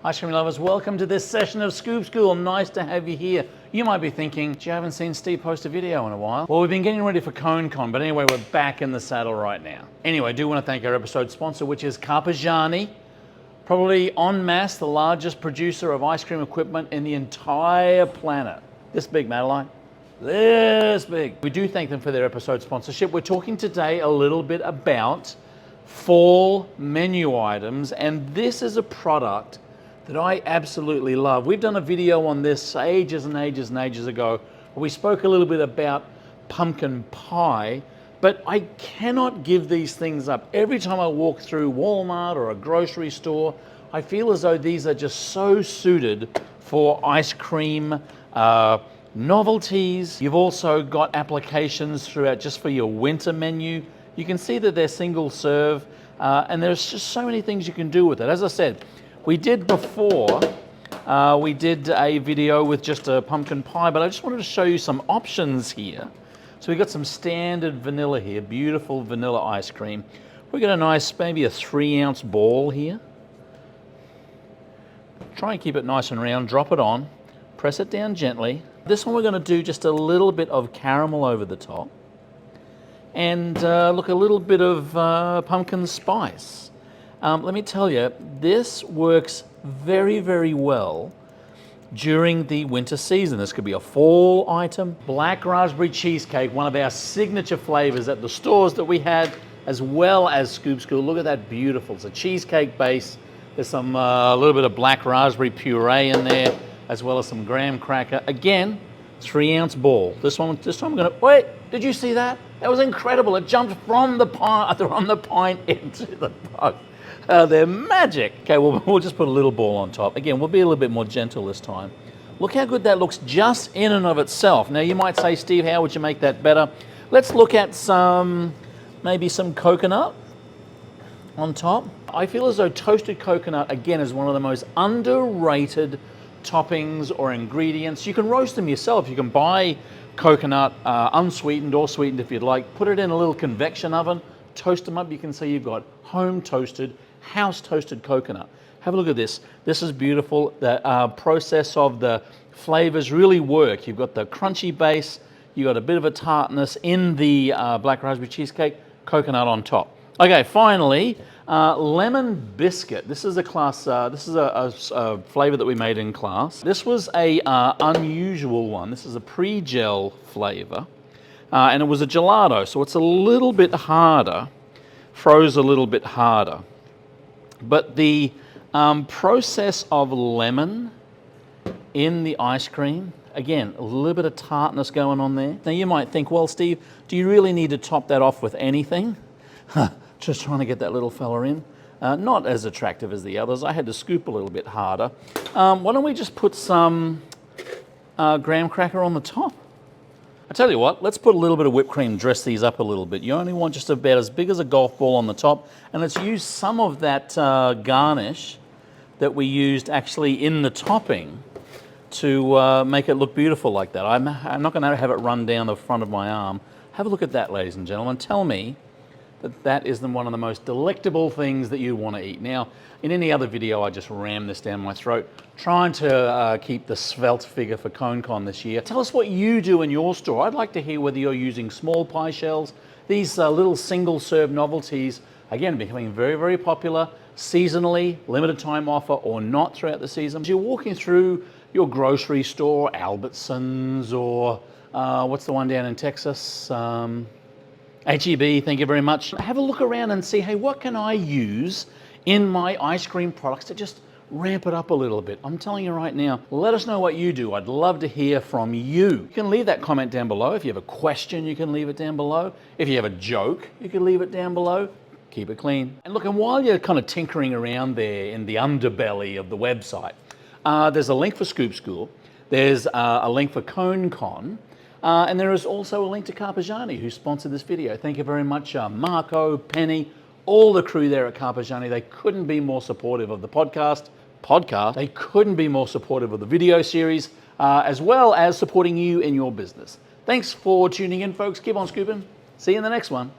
Ice cream lovers, welcome to this session of Scoop School. Nice to have you here. You might be thinking, you haven't seen Steve post a video in a while. Well, we've been getting ready for ConeCon, but anyway, we're back in the saddle right now. Anyway, I do want to thank our episode sponsor, which is Carpigiani. Probably en masse, the largest producer of ice cream equipment in the entire planet. This big, Madeline. This big. We do thank them for their episode sponsorship. We're talking today a little bit about fall menu items, and this is a product that I absolutely love. We've done a video on this ages and ages and ages ago. We spoke a little bit about pumpkin pie, but I cannot give these things up. Every time I walk through Walmart or a grocery store, I feel as though these are just so suited for ice cream novelties. You've also got applications throughout just for your winter menu. You can see that they're single serve, and there's just so many things you can do with it. As I said, we did before, we did a video with just a pumpkin pie, but I just wanted to show you some options here. So we've got some standard vanilla here, beautiful vanilla ice cream. We've got a nice, maybe a 3-ounce ball here. Try and keep it nice and round, drop it on, press it down gently. This one we're going to do just a little bit of caramel over the top. And look, a little bit of pumpkin spice. Let me tell you, this works very, very well during the winter season. This could be a fall item. Black raspberry cheesecake, one of our signature flavors at the stores that we had, as well as Scoop School. Look at that, beautiful. It's a cheesecake base. There's some a little bit of black raspberry puree in there, as well as some graham cracker. Again, 3-ounce ball. This time I'm gonna, wait, did you see that? That was incredible. It jumped from the pine into the bug. They're magic. Okay, well, we'll just put a little ball on top. Again, we'll be a little bit more gentle this time. Look how good that looks just in and of itself. Now, you might say, Steve, how would you make that better? Let's look at maybe some coconut on top. I feel as though toasted coconut, again, is one of the most underrated toppings or ingredients. You can roast them yourself. You can buy coconut unsweetened or sweetened if you'd like. Put it in a little convection oven, toast them up. You can see you've got home toasted, house toasted coconut. Have a look at this. This is beautiful. The process of the flavors really work. You've got the crunchy base, you've got a bit of a tartness in the black raspberry cheesecake, coconut on top. Okay, finally, lemon biscuit. This is a class. This is a flavor that we made in class. This was a unusual one. This is a pre-gel flavor, and it was a gelato, so it's a little bit harder. Froze a little bit harder. But the process of lemon in the ice cream, again, a little bit of tartness going on there. Now you might think, well, Steve, do you really need to top that off with anything? Just trying to get that little fella in. Not as attractive as the others. I had to scoop a little bit harder. Why don't we just put some graham cracker on the top? I tell you what, let's put a little bit of whipped cream, dress these up a little bit. You only want just about as big as a golf ball on the top, and let's use some of that garnish that we used actually in the topping to make it look beautiful like that. I'm not going to have it run down the front of my arm. Have a look at that, ladies and gentlemen. Tell me that that is one of the most delectable things that you want to eat. Now, in any other video, I just ram this down my throat, trying to keep the svelte figure for ConeCon this year. Tell us what you do in your store. I'd like to hear whether you're using small pie shells. These little single-serve novelties, again, becoming very, very popular, seasonally, limited time offer or not throughout the season. As you're walking through your grocery store, Albertsons, or what's the one down in Texas? HEB, thank you very much. Have a look around and see, hey, what can I use in my ice cream products to just ramp it up a little bit? I'm telling you right now, let us know what you do. I'd love to hear from you. You can leave that comment down below. If you have a question, you can leave it down below. If you have a joke, you can leave it down below. Keep it clean. And look, and while you're kind of tinkering around there in the underbelly of the website, there's a link for Scoop School. There's a link for ConeCon. And there is also a link to Carpigiani, who sponsored this video. Thank you very much, Marco, Penny, all the crew there at Carpigiani. They couldn't be more supportive of the podcast. They couldn't be more supportive of the video series, as well as supporting you in your business. Thanks for tuning in, folks. Keep on scooping. See you in the next one.